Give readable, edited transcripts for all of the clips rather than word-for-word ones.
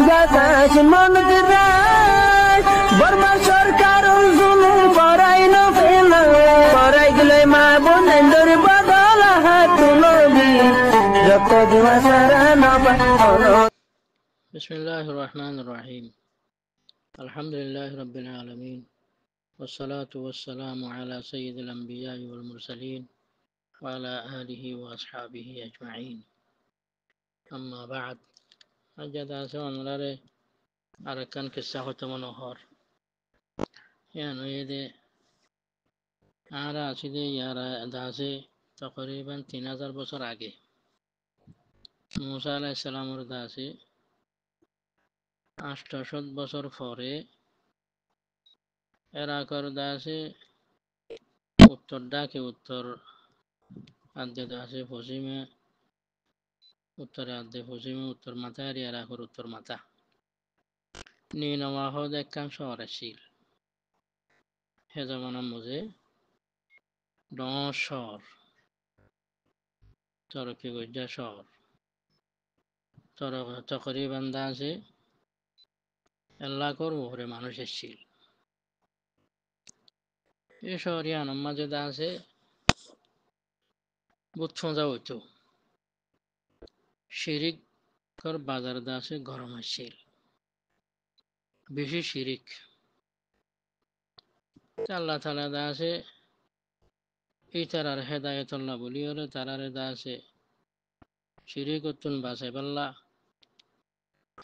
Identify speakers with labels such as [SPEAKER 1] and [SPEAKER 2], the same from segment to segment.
[SPEAKER 1] বাতাস মন্দিরায় বর্মা সরকার জুলুম করাই না ফেলা করাই গেলে মা বোনেদের বদল হাত নবী যত দিবা সারা নবা।
[SPEAKER 2] বিসমিল্লাহির রহমানির রহিম। আলহামদুলিল্লাহি রাব্বিল আলামিন والصلاة والسلام على سيد الأنبياء والمرسلين وعلى آله وأصحابه أجمعين. أما بعد أجد أسوان لري أركان كسا ختم نهار يعني يدي أرى سيدي يرى داسي تقريبا 3000 বছর আগে মুসা আলাইহিস সালামের দাসে 800 বছর পরে এরাকর দাসে উত্তর ডাকে উত্তর আদ্যে দাসে পশ্চিমে উত্তরে আদ্যে পশ্চিমে উত্তর মাথা আর এরাকর উত্তর মাথা নিনওয়াহ দেখান শহর আসিল হে জমানার মধ্যে শহর তরকি গজ্জা শহর তকরিবান দাসে এলাকার উপরে মানুষ এসেছিল। এই শহরে আনম্মাজে দাসে বুথ সোজা হইতো শিরিক কর বাজার দাসে গরম আসছিল বেশি শিরিক আল্লাহ তাআলা দাসে এই তারার হেদায়েতুল্লাহ বলি হলে তারারে দাসে শিরিক উত্তন বাসে পাল্লা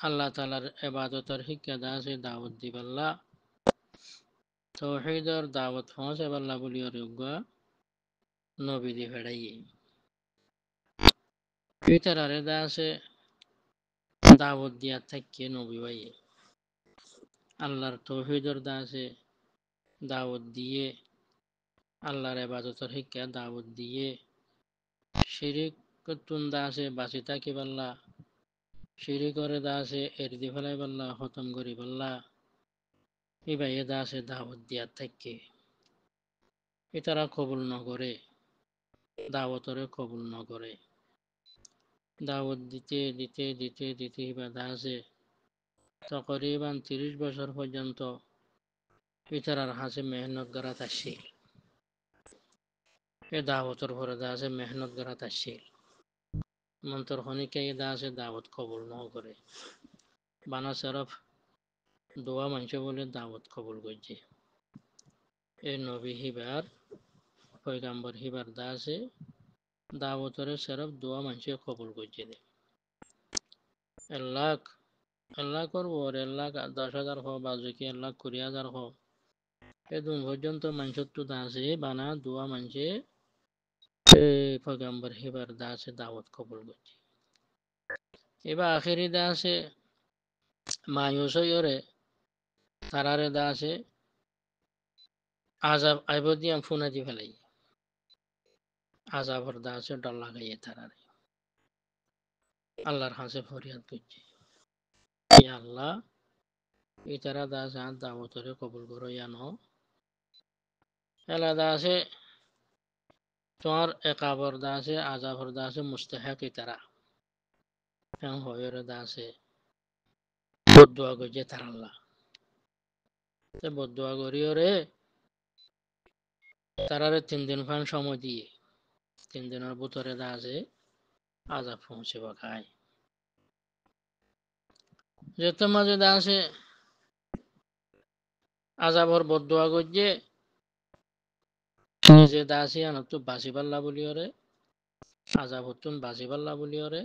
[SPEAKER 2] আল্লাহ তাআলার ইবাদতের শিক্ষা দাসে দাওয়াত দিবাল্লা তাওহীদের দাওয়াত পৌঁছে পাল্লা বলি যোগ্য নবী দি ফেড়াইয়ে এই তারারে দাসে দাওয়াত দিয়া থাকিয়ে নবী ভাইয়ে আল্লাহর তাওহীদের দাসে দাওয়াত দিয়ে আল্লাহর ইবাদতের শিক্ষা দাওয়াত দিয়ে শিরিক করতুন দাসে বাঁচি থাকি পাল্লা শিরিকরে দাসে এরদি ফেলাই পাল্লা খতম করি পাল্লা এই ভাইয়ে দাসে দাওয়াত দিয়া থাকে এ তারা কবুল নকরে দাওয়াতরে কবুল নকরে দাওয়াত দিতে দিতে দিতে দিতে বা দাসে তকরিবান 30 বছর পর্যন্ত ইতারার হাসে মেহনত করাত আসছিল এ দাওয়াতের পরে দাসে মেহনত করাত আসছিল মন্তর খনিকে এ দাসে দাওয়াত কবুল ন করে বানা সরফ দোয়া মানুষে বলে দাওয়াত কবুল করছে এ নবী হিবার পয়গাম্বর হিবার দাসে দাওয়াতরে সরফ দোয়া মানুষে কবুল করছে দে আল্লাহ করবো আর 10,000 হোক বা কি 20,000 হোক এদিন পর্যন্ত মানুষের তো দাসে বানা দোয়া মানুষে পয়গাম্বর হিবার দাসে দাওয়াত কবুল করছে এবার আখেরি দাসে মায়ুস হইরে তারারে দাসে আজাব আইবদিয়াম ফুনাজি ফেলাই আজাবর দাসে ডর লাগাইয়ে তারারে আল্লাহর হাসে ফরিয়াদ করছে আল্লাহ এই তারা দাস আর দাওয়াতরে কবুল করো ইয়ানো এলা দাসে তোমার একাবর দাসে আজাবর দাসে মুস্তাহাক তারা হয়রে দাসে বদুয়া করছে তার আল্লাহ বদুয়া করিও রে তারারে 3 দিন ফান সময় দিয়ে 3 দিনের ভিতরে দাসে আজাব পৌঁছে খায় যেত মাঝে দাসে আজাবর বদুয়া করছে নিজে দাসি আনত বাসি পাল্লা বলিওরে আজাব হতুন বাসি পাল্লা বলিওরে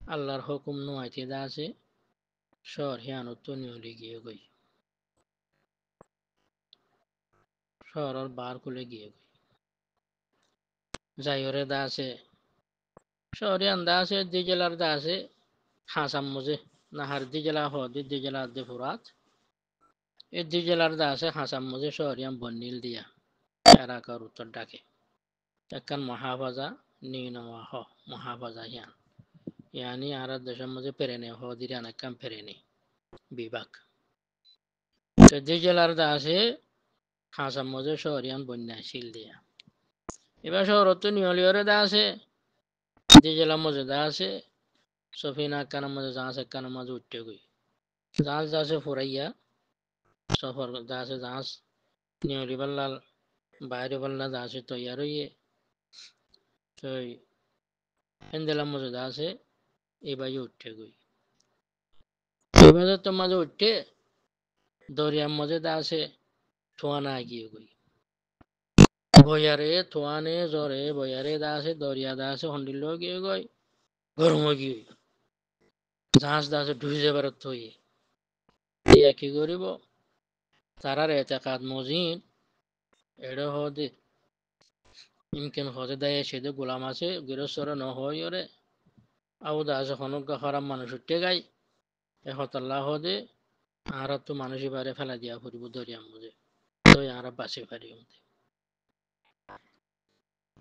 [SPEAKER 2] আল্লাহর হুকুম নোয়াইতে দাসে শহর হিয়ানত নিয়লি গিয়ে গই শহরের বার খুলে গিয়ে গই যাইরে দাসে শহরিয়ান দাসে দিজেলার দাসে হাসাম মজে নাহার দিজেলা হদি দিজেলা দে ফুরাত এই দিজেলার দাসে হাসাম মজে শহরিয়ান বন্নিল দিয়া এরাকার উত্তর ডাকে একখান মহাবাজা নিনওয়াহ মহাবাজা হিয়ান ইয়ানি আর দেশের মধ্যে পেরেনে হদিরান একখান পেরেনে বিভাগ যে জেলার দাসে হাসাম মজে শহরিয়ান বন্যা শিল দিয়া এবার শহরত নিয়লিয়রে দাসে যে জেলার মজে দাসে সফিনা কানের মাঝে জাহাজ কানের মাঝে উঠতে গই জাহাজ দাসে ফুরাইয়া সফর দাসে জাহাজ নিয়লি পাল্লাল বাইরে পাল্লা দাসে তৈয়ার হইয়ে তো হেন্দেলার মাঝে দাসে এই বাজে উঠতে গই এবারে তো মাঝে উঠতে দরিয়ার মাঝে দাসে থোয়ানা গিয়ে গই বয়ারে থোয়ানে জ্বরে বয়ারে দাসে দরিয়া দাসে হন্ডিল গিয়ে গই গরম গিয়ে জাহাজ দাসে ঢুই যাবার থই কি করিব তারার এতেকাত মজিন এড়ে হদে ইমকেন হদে দেয় সেদে গোলাম আছে গৃহস্থর ন হইরে আউ দাসে হনুকা হরাম মানুষ উঠতে গাই এহতাল্লাহ হদে আর তো মানুষই বারে ফেলা দিয়া ফুরিব দরিয়ার মধ্যে তো আর বাঁচে পারি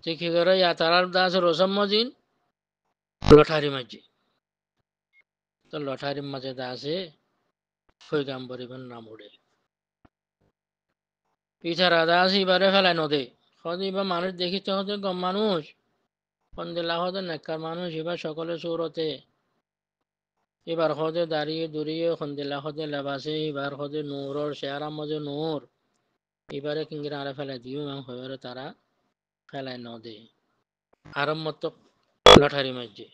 [SPEAKER 2] কি করে তারার দাস রসম মজিন লঠারি মাঝে তো লঠারির মাঝে দাসে ফৈগাম্বরিবেন নাম উড়ে পিছারা দাস এবারে ফেলায় নদে হদে এবার মানুষ দেখিতে হতে গম মানুষ কন্দিলা হদে নেককার মানুষ এবার সকলে চৌরতে এবার হদে দাঁড়িয়ে দূরিয়ে খন্দিলা হদে লেবাসে এবার হদে নূরর শেয়ারার মাঝে নূর এবারে কিংরা আরে ফেলাই দিও হয়ে তারা ফেলায় নদে আরব মতো লঠারি মাঝে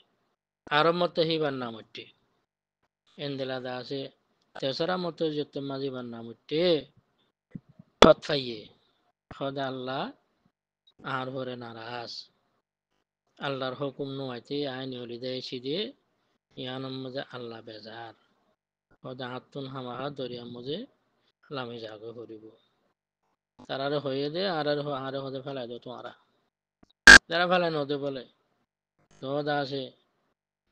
[SPEAKER 2] আরব মতো হিবার নাম উঠে এন্দেলা দাসে তেসরা মতো যেতে মাঝিবার নাম উঠে ফাইয়ে হদে আল্লাহ আর ভরে নারাজ আল্লাহর হুকুম নোয়াইতে আইন হলিদায় সিদে ইয়ানোর মধ্যে আল্লাহ বেজার হদে আত্মন হামাহা দরিয়ার মধ্যে লামি জাগে করিব তারারে হয়ে দে আরে হদে ফেলাই দো তোমারা যারা ফেলাই নদে বলে তো দাসে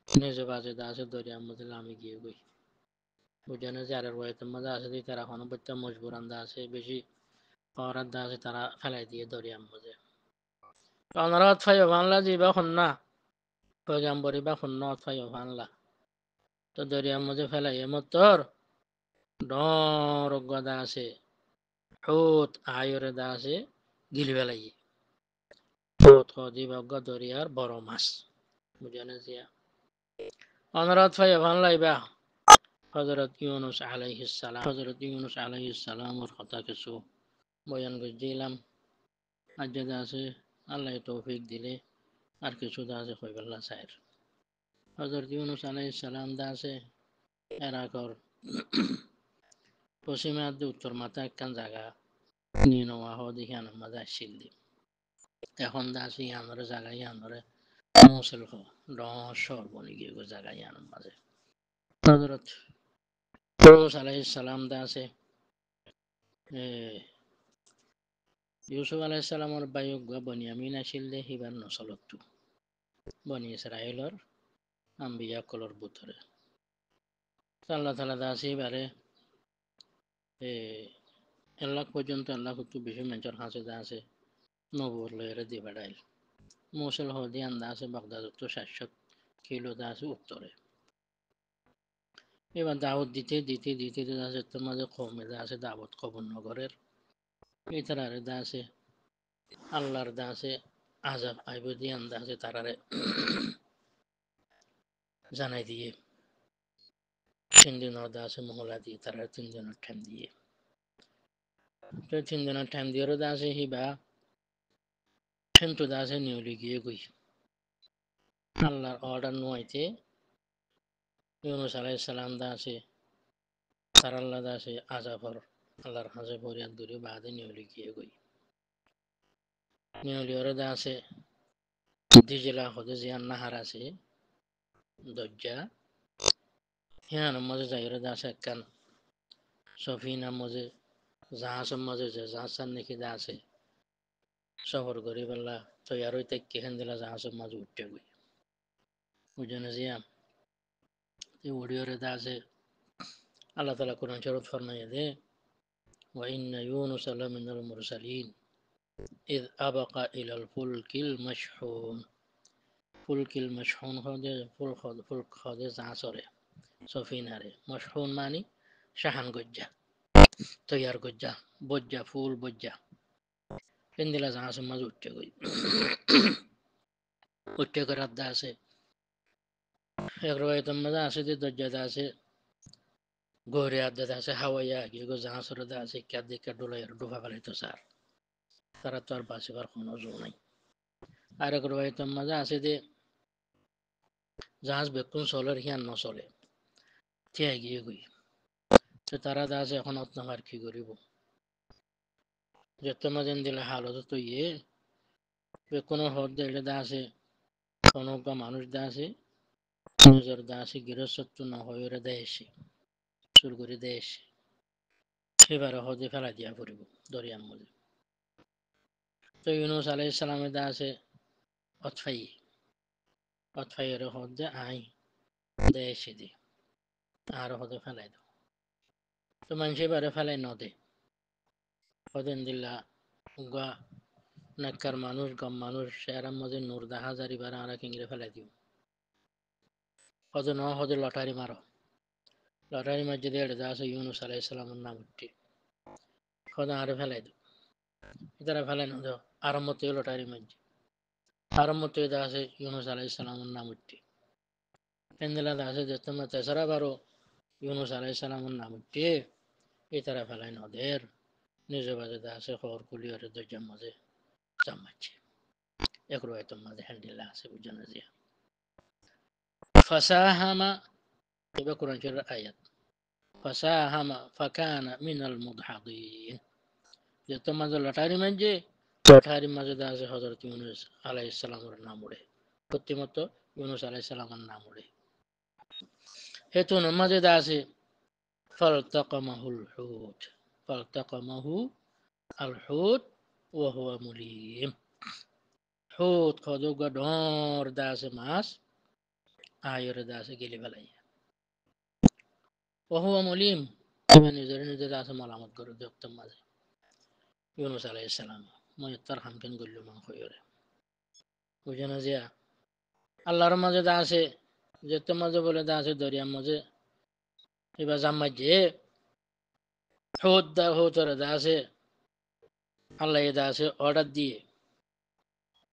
[SPEAKER 2] নিজে বাজে দাসে দরিয়ার মধ্যে লামি গিয়ে গই বুঝানো যে আরের বয়তের মধ্যে আছে দিয়ে তারা এখনো বলতে মজবুর আন্দা আছে বেশি পাওয়ার দা আছে তারা ফেলাই দিয়ে দরিয়ার মধ্যে ওনারা ফাইও ভানলা যাইবা খন্না পয়গাম্বরি বা খন্না ফাইও ভানলা তো দরিয়ার মধ্যে ফেলাই এমতর ডর গদা আছে হুত আয়রে দা আছে গিলি ফেলাই হুত হদি বগ্গা দরিয়ার বড় মাছ বুঝানো জিয়া ওনারা ফাইও ভানলা ইবা হযরত ইউনূস আলাইহিস সালামের কথা কিছু বয়ান করে দিলাম আজ যেটা আছে আল্লাহ তৌফিক দিলে আর কিছু দা আছে কইবেলা চাইর হযরত ইউনূস আলাইহিস সালাম দা আছে এরাকর পশ্চিমে আদি উত্তর মাথা একখান জায়গা নিনওয়া হদি হিয়ানোর মাঝে আসছিল দি এখন দা আছে ইয়ানোর জায়গা ইয়ানোরে মৌসুল হ ডর বনি গিয়ে জায়গা ইয়ানোর মাঝে হযরত ইউনূস আলাইহিস সালাম দা আছে ইউসুফ আলাইহিস সালামর বায়ুগ বনিয়ামিন আসিল দে হিবার নসলতু বনি ইসরাইলর আম্বিয়া কলর বুতরে আল্লাহ তাআলা দা আছে এবারে আল্লাহ পর্যন্ত আল্লাহ একটু বেশি মেঞ্চর হাসে দা আছে নবুর লয়ের দি বাড়াইল মৌসুল হদি আন্দা আছে বাগদাদ তো 700 কিলো দা আছে উত্তরে এবার দাওয়াত দিতে দিতে দিতে দা আছে তোমাদের কমে দা আছে দাওয়াত কবর নগরের এই তারারে দা আছে আল্লাহর দা আছে আজাব আইবদি আন্দা আছে তারারে জানাই দিয়ে 3 দিনের দা আছে মহলা দিয়ে তারা 3 দিনের টাইম দিয়ে তো 3 দিনের টাইম দিয়ে দা আছে হিবা কিন্তু দা আছে নিউলি গিয়ে গই আল্লাহর অর্ডার নোয়াইতে ইউনূস আলাইহিস সালাম দা আছে তার আল্লাহ দা আছে আজাবর আল্লাহর হাজে ফরিয়াদ দূরে বাদে নিউলি গিয়ে গই নিউলি ওরে দা আছে দিজলা হদে জিয়ান নাহার আছে দজ্জা হিয়ানোর মাঝে যাইরে দা আছে একখান সফিনার মাঝে জাহাজের মাঝে যে জাহাজ নাকি দা আছে সফর করি বেলা তৈয়ার হইতে কেখান দিলা জাহাজের মাঝে উঠতে গই বুঝনে জিয়া এই ওডিওরে দা আছে আল্লাহ তাআলা কোরআন শরীফ ফরমাইয়া দে ওয়া ইন্না ইউনুস লামিনাল মুরসালিন ইয আবাকা ইলাল ফুলকিল মাশহুন ফুলকিল মাশহুন হদে ফুল হদে জাহাজরে সফিনারে মাশহুন মানি শাহান গজ্জা তৈয়ার গজ্জা বজ্জা ফুল বজ্জা পেন্দিলা জাহাজের মাঝে উঠতে গই উঠতে করার দা আছে এক রবায়তের মধ্যে আছে যে দরজাতে আছে গৌরে আদাতে আছে হাওয়াইয়া গিয়ে গো জাহাজরতে আছে ক্যাদ দিকে ডোলাই ডোবা ফেলাইতো স্যার তারা তো আর বাঁচিবার কোনো জো নাই। আর এক রবায়তের মধ্যে আছে যে জাহাজ বেকুন চলের হিয়ান নচলে থিয়া গিয়ে গই তো তারা দা আছে এখন অত্নমার কি করিব যত মাঝেন দিলে হালত তো ইয়ে বেকুনো হদ দিলে দা আছে কোনো মানুষ দা আছে নিজের দা আছে গৃহস্থত্ব না হয়ে দেশে শুরু করে দেশ সেবারে হদে ফেলা দিয়া পড়িব দরিয়ার মধ্যে। তো ইউনুস আলাইহিস সালামের দা আছে অতফাইয়ের হদে আই দেশে দি আর হদে ফেলাই দাও তো মানুষ এবারে ফেলাই নদে হদেন দিল্লা গা নাক্কার মানুষ গম মানুষ শেয়ারার মধ্যে নূর দেখা যারি বারা আরা কিংরে ফেলাই দিও হদে ন হদে লটারি মারো লটারি মাঝে দিয়ে দা আছে ইউনুস আলাইহিস সালামের নাম উঠি হদে আরে ফেলাই দাও ইতারা ফেলাই না দাও আরম্ভতে লটারি মাঝে আরম্ভতে দা আছে ইউনুস আলাইহিস সালামের নাম উঠি পেন্দিলা দা আছে যে তোমরা তেসরা বারো ইউনুস আলাইহিস সালামের নাম উঠি ইতারা ফেলাই নদের নিজে বাজে দা আছে খবর কুলিয়ার দরজার মাঝে চামাচ্ছে এক রয়েতের মাঝে হ্যান্ডেল আছে বুঝানো যে ফাসাহামা এবার কোরআন শরীফের আয়াত ফাসাহামা ফাকানা মিনাল মুদহাদিন যে তোমাদের লটারি মাঝে দা আছে হযরত ইউনূস আলাইহিস সালামের নাম উড়ে প্রতিমত ইউনূস আলাইহিস সালামের নাম উড়ে হেতুন মাঝে দা আছে ফালতাকামাহুল হুত ফালতাকামাহু আল হুত ওয়া হুয়া মুলিম হুত খদুগা ডর দা আছে মাছ আয়রে দা আছে গেলি ফেলাই ওয়া হুয়া মুলিম নিজের নিজের আছে মালামত করে দেখতাম মাঝে ইউনূস আলাইহিস সালাম মই তার হামকেন গল্য মান কইরে বুঝানো যে আল্লাহর মাঝে দা আছে যেতে মাঝে বলে দা আছে দরিয়ার মাঝে এবার জাম্মা যে হুতরে দা আছে আল্লাহ দা আছে অর্ডার দিয়ে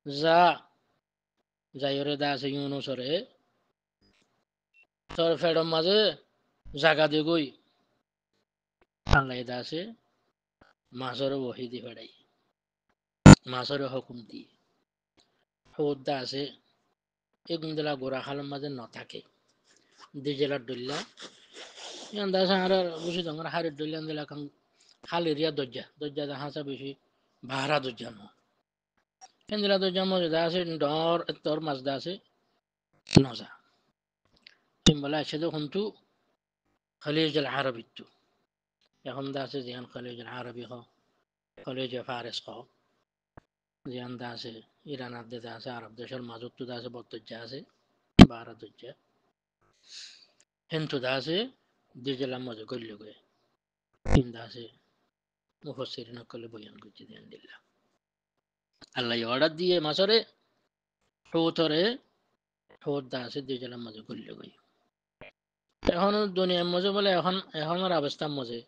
[SPEAKER 2] যা যাইরে দা আছে ইউনুসরে তোর ফেডর মাঝে জাগা দিয়ে গই আল্লাহ দা আছে মাছরে বহি দি ফেড়াই মাছরে হুকুম দিয়ে হুত দা আছে এগুন দিলা গোড়া খালের মাঝে ন থাকে দুই জেলার ডল্লা ইয়ান দা আছে আর বুঝি দঙ্গর হারের ডল্লা দিলা কাম খালেরিয়া দরজা দা হাসা বেশি ভাড়া দরজা ন কেন্দ্রা দরজা মধ্যে দা আছে ডর তোর মাছ দা আছে নজা সিম্বলা আছে দেখুন তু خليج العربي تو এখন দা আছে জিয়ান خليج العربي হ خليج فارس হ জিয়ান দা আছে ইরান আদে দা আছে আরব দেশের মাজত তো দা আছে বত্তজা আছে ভারত দরজা হেন্তু দা আছে দিজেলাম মজা কইল গয়ে দা আছে মুফাসসিরিন কলে বয়ান করতে দেন দিল্লাহ আল্লাহ অর্ডার দিয়ে মাসরে হুতরে হুত দা আছে দিজেলাম মজা কইল গয়ে এখন দুনিয়ার মজা বলে এখনের অবস্থার মজে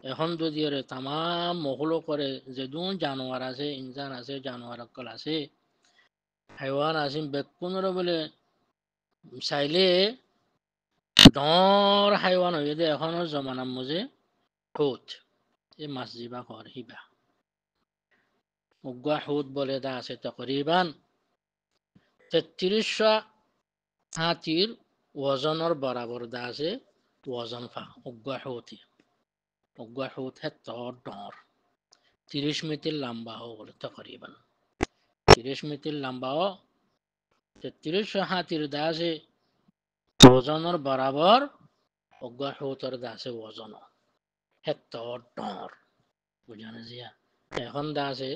[SPEAKER 2] এখন যদি ওরে তামাম মহলো করে যে দুন জানোয়ার আছে ইনসান আছে জানোয়ার অকল আছে হাইওয়ান আছে বেকুনরে বলে চাইলে ডর হাইওয়ান হয়ে দে এখনের জমানার মজে হুত এ মাছ জিবা কর হিবা উগ্গা হুত বলে দা আছে তকরিবান 3300 হাতির ওজনের বরাবর দা আছে ওজন ফা উগ্গা হুত হে তোর ডর 30 মিটার লম্বা हो বলে তকরিবান 30 মিটার লম্বা 3300 হাতির দা আছে ওজনের বরাবর উগ্গা হুতর দা আছে ওজন হে তোর ডর বুঝানো জিয়া এখন দা আছে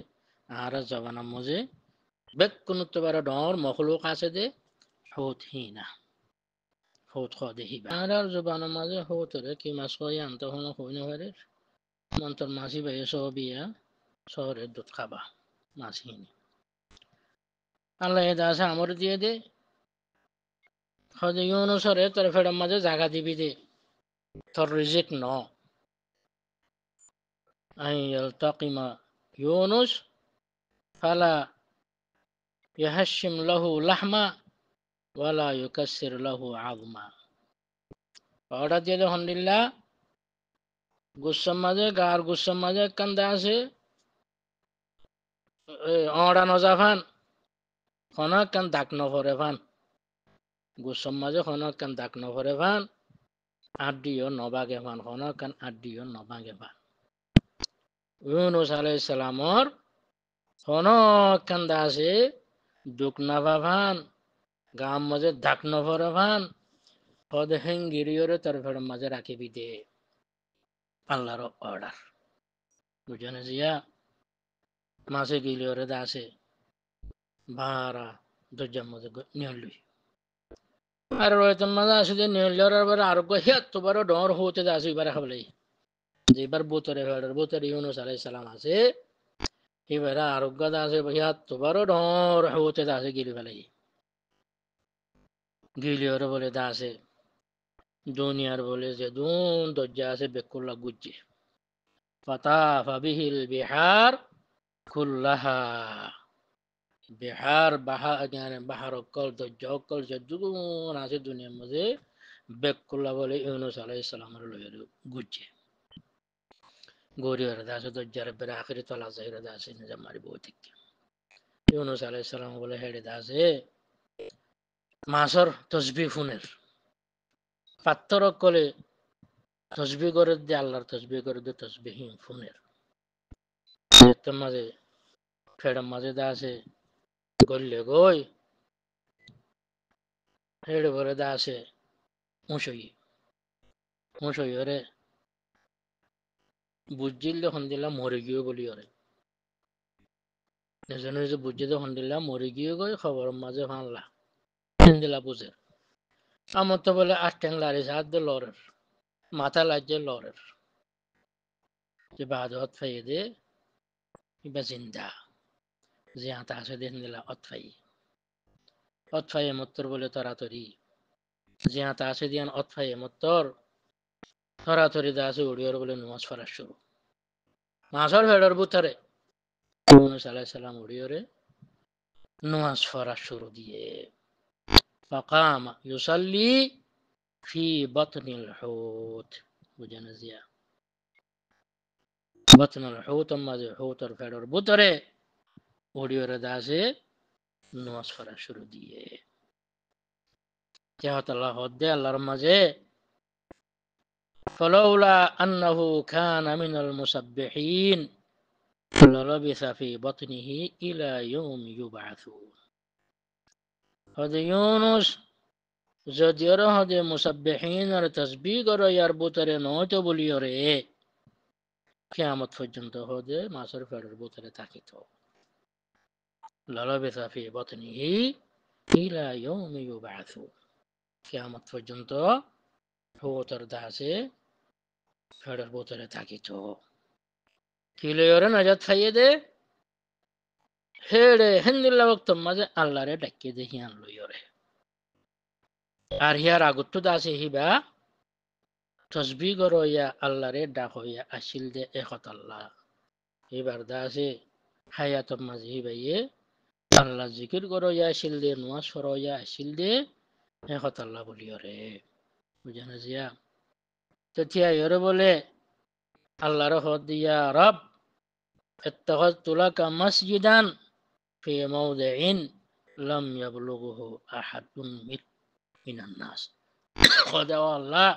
[SPEAKER 2] আর জবানার মধ্যে বেকুন তোবার ডর মখলুক আছে দে হুত হিনা হুত খদে হিবা আর জবানার মাঝে হুতরে কি মাছ কই আনতে হনো কইনে পারে মন্তর মাসি ভাই সবিয়া শহরের দুধ খাবা মাছ হিনি আল্লাহ দা আছে আমর দিয়ে দে খদে অনুসারে তোর ফেডার মাঝে জায়গা দিবি দে তোর রিজিক ন আই ইয়ালতাকিমা ইউনুস ফালা ইয়াহাশিম লাহু লাহমা ওয়ালা ইউকাসসির লাহু আযমা। অর্ডার দিয়ে দে হন্ডিল্লা গুসম মাঝে গার গুসম মাঝে কান্দা আছে অড়া নজাফান খনা কান দাক নভরে ফান গুসম মাঝে খনা কান দাক নভরে ফান আড্ডিও নবাগে ফান খনা কান আড্ডিও নবাগে ফান ইউনুস আলাইহিস সালামর খনা কান্দা আছে দুক নাভা ফান গাম মাঝে দাক নভরে ফান হদ হেঙ্গিরিয়রে তার ফের মাঝে রাখিবি দে আল্লাহর অর্ডার বুঝনে জিয়া মাসে গিলিয়রে দাসে ভাড়া দরজার মধ্যে নিয়লি আর রয়তন মাঝে আসে যে নিয়লিয়র এবার আরোগ্য হিয়াত তোবারও ডর হতে দাসে এবার খাবলাই যে এবার বোতরে ফেডার বোতরে ইউনুস আলাইহিস সালাম আছে এবার আরোগ্য দাসে হিয়াত তোবারও ডর হতে দাসে গিলি ফেলাই গিলিয়রে বলে দাসে দুনিয়ার বলে যে দুন দরজা আছে বেকুল্লা গুজ্জে ফাতাফা বিহিল বিহার কুল্লাহা বিহার বাহার অকল দরজা অকল যদ্দুন আছে দুনিয়ার মধ্যে বেকুল্লা বলে ইউনুস আলাইহিস সালামের লয়ের গুজ্জে গরিয়র দাসে দরজার বের আখিরি তলা যাইরা দাসে নিজে মারি বই থেকে ইউনুস আলাইহিস সালাম বলে হেডে দাসে মাসর তসবিহ ফুনের পাত্তর কলে তসবিহ করে দিয়ে আল্লাহর তসবিহ করে দিয়ে তসবিহীন ফুনের মাঝে ফেডার মাঝে দাসে গল্লে গই হেডে ভরে দাসে মুসই ওরে বুঝিলে হন্দিলা মরে গিয়ে বলি ওরে নিজে নিজে বুঝিতে হন্দিলা মরে গিয়ে গই খবর মাঝে ভাঙলা হিন্দিলা বুঝে আমার তো বলে আট ট্যাং লারিস হাত দিয়ে লড়ের মাথা লাগছে লড়ের যে বাহাদুর ফাইয়ে দে ইবা জিন্দা যে হাতে আসে দিয়ে হিন্দিলা অতফাইয়ে মত্তর বলে তরাতরি যে হাতে আসে দিয়ান অতফাইয়ে মত্তর তরাতরি দা আছে উড়িয়র বলে নামাজ পড়া শুরু মাসর ভেড়র বুথারে ইউনুস আলাইহিস সালাম উড়িয়রে নামাজ পড়া শুরু দিয়ে ফাকামা ইউসাল্লি ফি বাতনিল হুত বুঝানো জিয়া বাতনিল হুত মাঝে হুতর ভেড়র বুথারে উড়িয়রে দাসে নামাজ পড়া শুরু দিয়ে কেয়ামত আল্লাহ হদ্দে আল্লাহর মাঝে فلولا أنه كان من المسبحين للبث في بطنه إلى يوم يبعثون هذا يونس যদিও হদে মুসাব্বিহিন আর তাসবিহ করে ইয়ার বুতরে নয়তো বলিও রে কিয়ামত পর্যন্ত হদে মাসের ফেরের বুতরে থাকিত লালাবিসা ফি বাতনিহি ইলা ইয়াউমি ইউবআসুন কিয়ামত পর্যন্ত হওয়ার দাসে ফেরের বুতরে থাকিত কিলেয়রে নাজাত খাইয়ে দে হেড়ে হিন্দিল্লা বক্ত মাঝে আল্লাহরে ডাকিয়ে দে হিয়ান লইয়রে আর হিয়ার আগত্তু দাসে হিবা তসবি করো ইয়া আল্লাহরে ডাক হইয়া আসিল দে একত আল্লাহ এবার দাসে হায়াত মাঝে হিবাইয়ে আল্লাহ জিকির করো ইয়া আসিল দে নামাজ পড়ো ইয়া আসিল দে একত আল্লাহ বলিয়রে বুঝানা জিয়া তেতিয়া ইয়রে বলে আল্লাহর হদ দিয়া রব اتخذت لك مسجدا في موضع لم يبلغه أحد من الناس خدا والله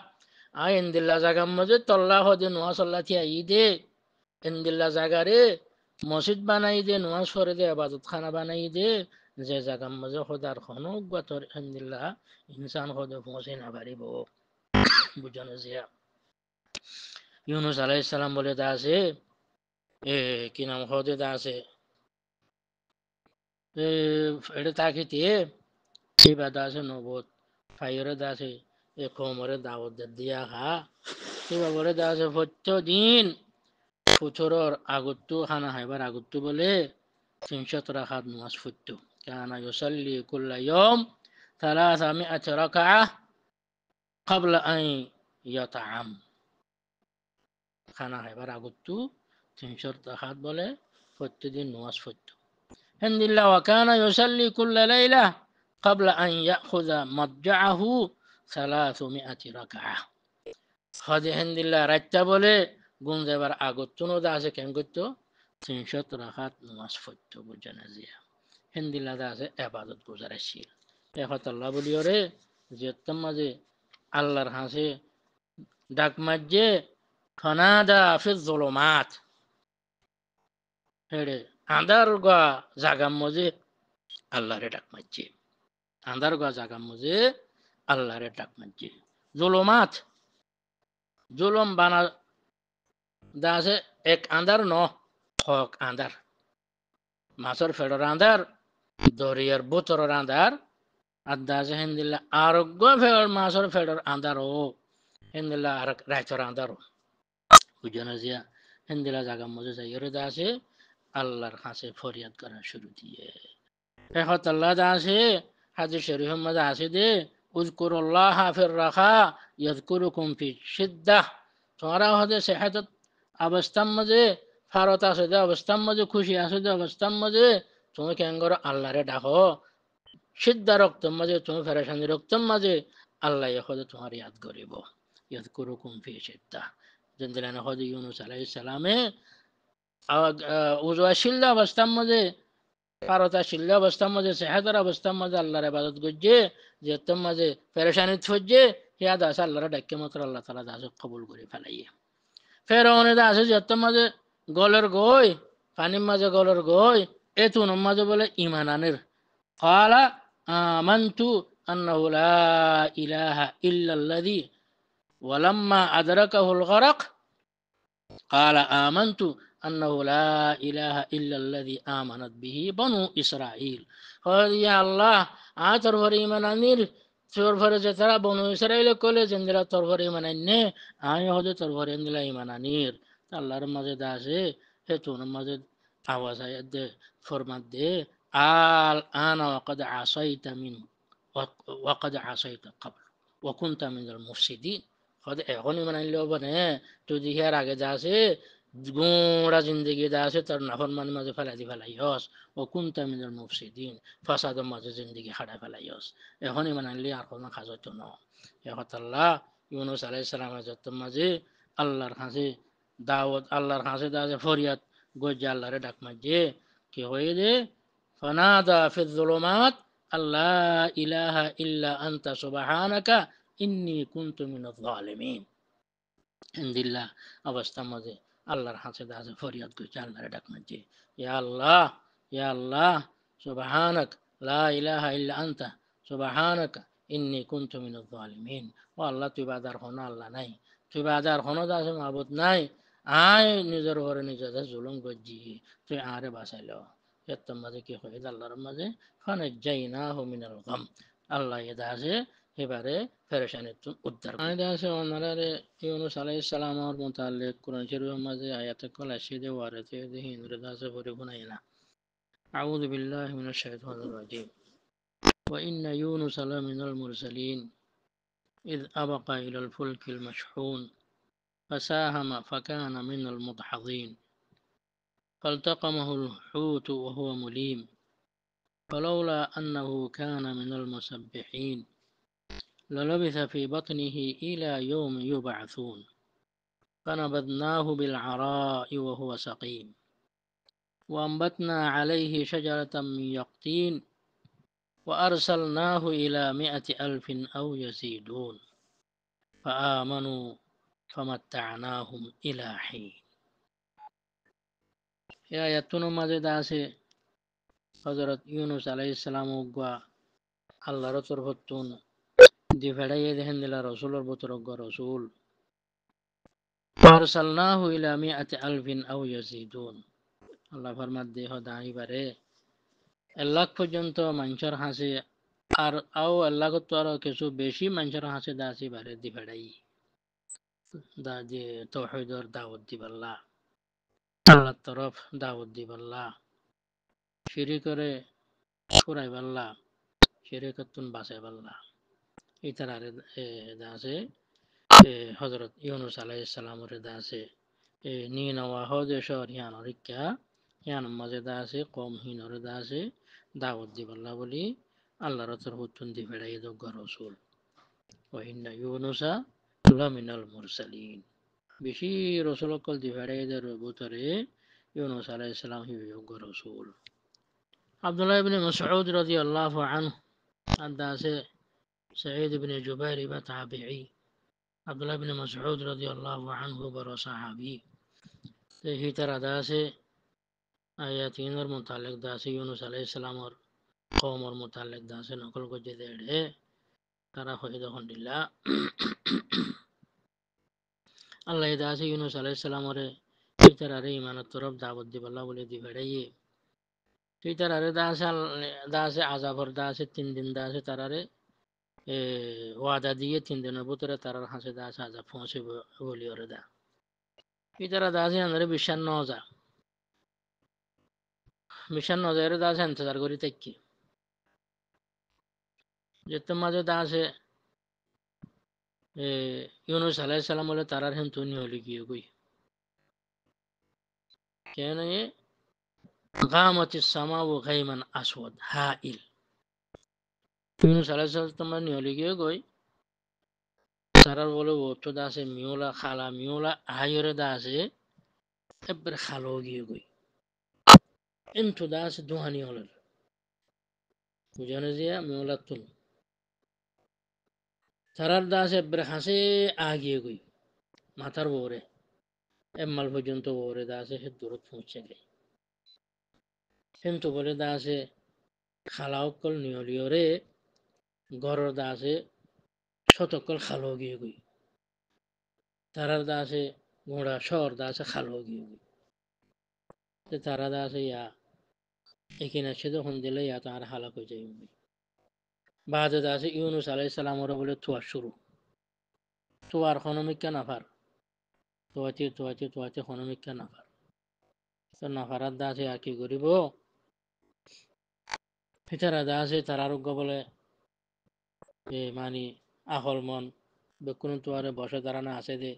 [SPEAKER 2] আইন দিল্লা জাগার মধ্যে তল্লা হদে নোয়া সল্লা থিয়া ই দে ইন্দিল্লা জাগারে মসজিদ বানাই দে নোয়াজ পড়ে দে আবাদত খানা বানাই দে যে জাগার মধ্যে খোদার খনক বাতর ইন্দিল্লা ইনসান হদে পৌঁছে না পারিব বুঝানো জিয়া ইউনুস আলাইহিস সালাম বলে দাসে কি নাম হদে দাসে এটা তাকিতে এবা দাসে নবত ফাইরে দাসে এ কোমরে দাওয়াত দিয়া খা এবার বলে দাসে প্রত্যেকদিন ফুচরর আগত্তু খানা খাইবার আগত্তু বলে 300 রাকাত নামাজ পড়তো কানা ইউসাল্লি কুল্লা ইয়াউম 300 রাকাআহ قبل أن يطعم খানা খাইবার আগত্তু 300 রাকাত বলে প্রত্যেকদিন নামাজ পড়তো الحمد لله وكان يصلي كل ليلة قبل أن يأخذ مضجعه 300 ركعة هذه هند الله رتبله قوم زبر أقطنو داسه كم قطو 300 ركعات نماز فتو بجنازية هند الله داسه عبادت گزارشی এখত আল্লাহ বলিওরে যে তোমাজে আল্লাহর হাসে ডাক মাঝে ফনাদা ফি যুলুমাত হেড়ে আন্ধার গা জাগাম মজে আল্লাহরে ডাক মাঝে আন্ধার গা জাগাম মজে আল্লাহরে ডাক মাঝে জুলুমাত জুলুম বানা দাসে এক আন্ধার ন হক আন্ধার মাছর ফেডর আন্ধার দরিয়ার বোতর আন্ধার আর দাসে হিন্দিল্লা আরোগ্য ফেডর মাছর ফেডর আন্ধার ও হিন্দিল্লা আর রাইচর আন্ধার বুঝনা জিয়া হিন্দিলা জাগাম মজে যাই এর দাসে আল্লাহর কাছে ফরিয়াদ করা শুরু দিয়ে এখন আল্লাহ দাসে হাদিস শরীফের মধ্যে আছে দে উযকুরুল্লাহ ফির রাখা ইয়াযকুরুকুম ফি শিদ্দাহ তোমরা হতে সেহাত অবস্থার মধ্যে ফারত আছে দে অবস্থার মধ্যে খুশি আছে দে অবস্থার মধ্যে তুমি কেন করো আল্লাহরে ডাকো সিদ্ধা রক্তর মাঝে তুমি ফেরেশানি রক্তর মাঝে আল্লাহ হতে তোমার ইয়াদ করিব ইয়াযকুরুকুম ফি শিদ্দাহ জেন্দিলান হতে ইউনুস আলাইহিস সালামে উজওয়াশিল্লা অবস্থার মধ্যে পারতা শিল্লা অবস্থার মধ্যে সেহাদার অবস্থার মধ্যে আল্লাহর ইবাদত করছে যে তোর মাঝে পেরেশানিত ফজছে হিয়া দাস আল্লাহর ডাক্কে মাত্র আল্লাহ তাআলা দাস কবুল করে ফেলাইয়ে ফেরাউনে দাস যে তোর মাঝে গলের গই পানির মাঝে গলের গই এতুন মাঝে বলে ঈমান আনের ক্বালা আমানতু আন্নাহু লা ইলাহা ইল্লাল্লাযী ওয়ালাম্মা আদরাকাহুল গরক ক্বালা আমানতু أنه لا إله إلا الذي آمنت به بنو إسرائيل قال يا الله آتر فريمان أنير تور فرجة ترى بنو إسرائيل كل جندلا تور فريمان أني آية هذا تور فريمان لا إيمان أنير الله رمضان داسه هتون رمضان آواز آيات فرمان ده أنا وقد عصيت من وقد عصيت قبل وكنت من المفسدين هذا أغني من اللي بنه توديه راجع داسه গুঁড়া জিন্দগি আছে তার নাফরমানি মাঝে ফেলাই ফেলাইস ও কুনতা মিনাল মুফসিদিন ফাসাদের মাঝে জিন্দগি হারাই ফেলাইস এখনই মানাইলি আর কোনো কাজ হতো না এখন আল্লাহ ইউনুস আলাইহিস সালামের যত মাঝে আল্লাহর কাছে দাওয়াত আল্লাহর কাছে দাওয়াত ফরিয়াদ গজে আল্লাহরে ডাক মাঝে কি হয়ে দে ফানাদা ফি যুলুমাত আল্লাহ ইলাহা ইল্লা আনতা সুবহানাকা ইন্নী কুনতু মিনাজ জালিমিন ইনদিল্লাহ অবস্থা মাঝে আল্লাহর হাতে দাসে ফরিয়াদ করছে আল্লাহরে ডাক মাঝে ইয়া আল্লাহ সুবহানাক লা ইলাহা ইল্লা আনতা সুবহানাক ইন্নী কুনতু মিনাজ জালিমিন ও আল্লাহ তুই বাদার হনা আল্লাহ নাই তুই বাদার হনা দাসে মাবুদ নাই আয় নিজের ঘরে নিজে জুলুম করছি তুই আরে বাঁচাইলো এর মাঝে কি হয় আল্লাহর মাঝে ফানাজ্জাইনাহু মিনাল গাম আল্লাহ এ দাসে এবারে পেরেশানি উদ্ধার আয়াতে আছে ওনারে ইউনুস আলাইহিস সালামের মুতাল্লিক কুরআন শরীফের মাঝে আয়াতে কল আসিদে ওয়ারাতে দে হিন্দ্র দাসে পরে গুনাইনা আউযু বিল্লাহি মিনাশ শাইতানির রাজিম ওয়া ইন্না ইউনুস লামিনাল মুরসালিন إذ أبق إلى الفلك المشحون فساهم فكان من المدحضين فالتقمه الحوت وهو مليم فلولا أنه كان من المسبحين للبث في بطنه إلى يوم يبعثون فنبذناه بالعراء وهو سقيم وأنبتنا عليه شجرة من يقطين وأرسلناه إلى 100,000 أو يزيدون فآمنوا فمتعناهم إلى حين يا يتنو مزيد آسي حضرت يونس عليه السلام وقوى الله رسول فتون دي فدايه دهن دلا رسول البطرق رسول فارسلناه الى 100,000 او يزيدون الله فرمات দেহ দাঁড়ি বারে লাখ পর্যন্ত মানুষের হাসে আর আও আল্লাহ তো আর কিছু বেশি মানুষের হাসে দাসি বারে দি ফেড়াই দা যে তাওহীদের দাওয়াত দিবাল্লাহ আল্লাহর তরফ দাওয়াত দিবাল্লাহ শিরিক করে ছুরাইবাল্লাহ শিরিকতুন বাঁচাইবাল্লাহ এই তার দাসে হযরত ইউনুস আলাইহিস সালামের দাসে নি নওয়া হদে শহর ইয়ানরিকা ইয়ান মাঝে দাসে কম হিনর দাসে দাওয়াত দিবাল্লাহ বলি আল্লাহ রতর হুতুন দি ফেড়াই দগ্গ রসুল ওহিন্না ইউনুসা লামিনাল মুরসালিন বেশি রসুল অকল দি ফেড়াই দের ভিতরে ইউনুস আলাইহিস সালাম হি দগ্গ রসুল আব্দুল্লাহ ইবনে মাসউদ রাদিয়াল্লাহু আনহু আদাসে سعيد بن جبير بتابعي عبد الله بن مسعود رضي الله عنه برو صحابي هي ترى داسه آياتين اور متعلق داسه یونس علیہ السلام اور قوم اور متعلق داسه نقل کو جدیڑے ترى خود الحمدلله الله داسه یونس علیہ السلام اور هي ترى ایمان طرف دعوت دی بالله ولې دی وړي هي ترى داسه عذاب اور داسه 3 দিন داسه ترى ওয়াদা দিয়ে 3 দিনের ভিতরে তারার হাসে দাস আজা পৌঁছে বলি ওরে দা ইতারা দাসে আন্দারে মিশন নজরে দাসে ইন্তজার করি থাকি যেতে মাঝে দাসে ইউনুস আলাইহিস সালাম বলে তারার হেন তুনি হলি গিয়ে কই কেন গামাতিস সামাউ গাইমান আসওয়াদ হাইল ইউনুস আলাইহিস সালাম তোমার নিহলি গিয়ে কই তারার বলে ও তো দাসে মিওলা আয়রে দাসে এবার খালো গিয়ে কই انتو داس دوهاني هولر وجانزيا مولاتون তারার দাসে ব্রহাসে আগিয়ে গই মাথার বরে এমমাল পর্যন্ত বরে দাসে হে দূরত পৌঁছে গই কিন্তু বলে দাসে খালাওকল নিয়লিয়রে গরর দাসে শতকল খালো গিয়ে গই তারার দাসে ঘোড়া শহর দাসে খালো গিয়ে গই তারা দাসে ইয়া এখানে সে যখন দিলে ইয়া তার হালাক হয়ে যাই بعد ذلك ইউনুস আলাইহিস সালাম ওরা বলে তোয়া শুরু তোয়ার খনমিকা নাফার তোয়াতে খনমিকা নাফার তো নাফারার দাসে আর কি করিব ফিতারা দাসে তার আরোগ্য বলে মানি আহল মন বেকুন তোয়ারে বসে দাঁড়ানো আছে দে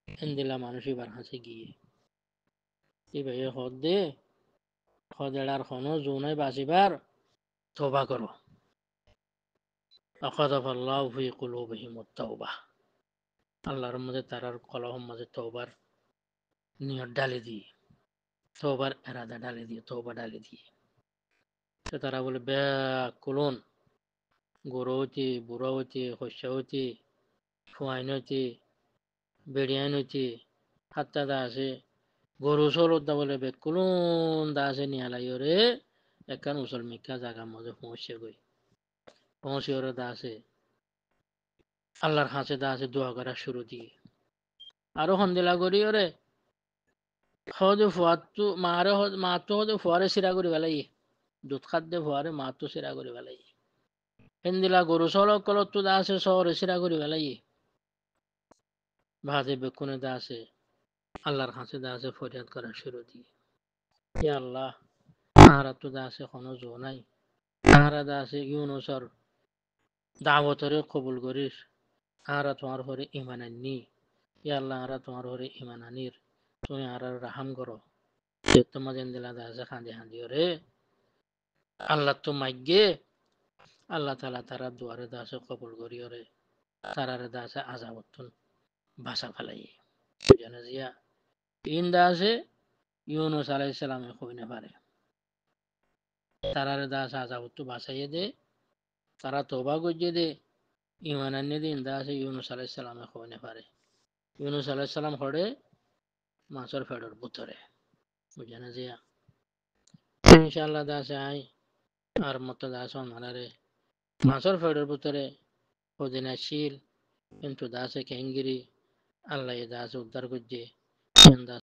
[SPEAKER 2] এন্দিলা মানুষই বার হাসে গিয়ে এবার হদ দে হদেড়ার খনো জোনাই বাঁচিবার তোবা করো أخذف الله في قلوبهم التوبة আল্লাহর মধ্যে তারার কলহম মাঝে তওবার নিয়ত ডালে দিয়ে তওবার এরাদা ডালে দিয়ে তওবা ডালে দিয়ে তো তারা বলে ব্যাকুলন গরুতি বুড়াওতি শস্যওতি ফুয়াইনতি বেড়িয়াইনতি হাত্তা দাসে গরু সরত দা বলে বেকুলন দাসে নিয়ালাইরে একান মুসলমিকা জায়গার মধ্যে পৌঁছে ওরা দাসে আল্লাহর কাছে দাসে দোয়া করা শুরু দিয়ে আরো হন্দিলা করি ওরে হদে ফুয়াতু মারে মাতো হদে ফুয়ারে সিরা করি বেলাই দুধ খাদ্যে ফুয়ারে মাতো সিরা করি বেলাই হিন্দিলা গরু সলক কলত্তু দাসে শহরে সিরা করি বেলাই ভাজে বেকুনে দাসে আল্লাহর কাছে দাসে ফরিয়াদ করা শুরু দিয়ে হে আল্লাহ তাহারা তো দাসে কোনো জো নাই তাহারা দাসে ইউনুসর দাওয়াতরে কবুল করিস তাহারা তোমার ঘরে ইমান আননি হে আল্লাহ আরা তোমার ঘরে ইমান আনির তুমি আর রাহাম করো তোমার দিলা দাসে খাঁদি খাঁদি রে আল্লাহ তো মাইগে আল্লাহ তালা তারা দুয়ারে দাসে কবুল করি রে তারারে দাসে আজাবতন ভাষা ফেলাই জানা জিয়া তিন দাসে ইউনুস আলাইহিস সালামে কইনে পারে তারারে দাস আজাবত বাঁচাইয়ে দে তারা তওবা করিয়ে দে ইমান আনিয়ে দিন দাসে ইউনুস আলাইহিস সালামে কইনে পারে ইউনুস আলাইহিস সালাম হড়ে মাছের ফেডর ভিতরে বুঝানা জিয়া ইনশাআল্লাহ দাসে আই আর মত দাস মানারে মাছের ফেডর ভিতরে ওদিন আসিল কিন্তু দাসে কেঙ্গিরি আল্লাহ দাসে উদ্ধার করছে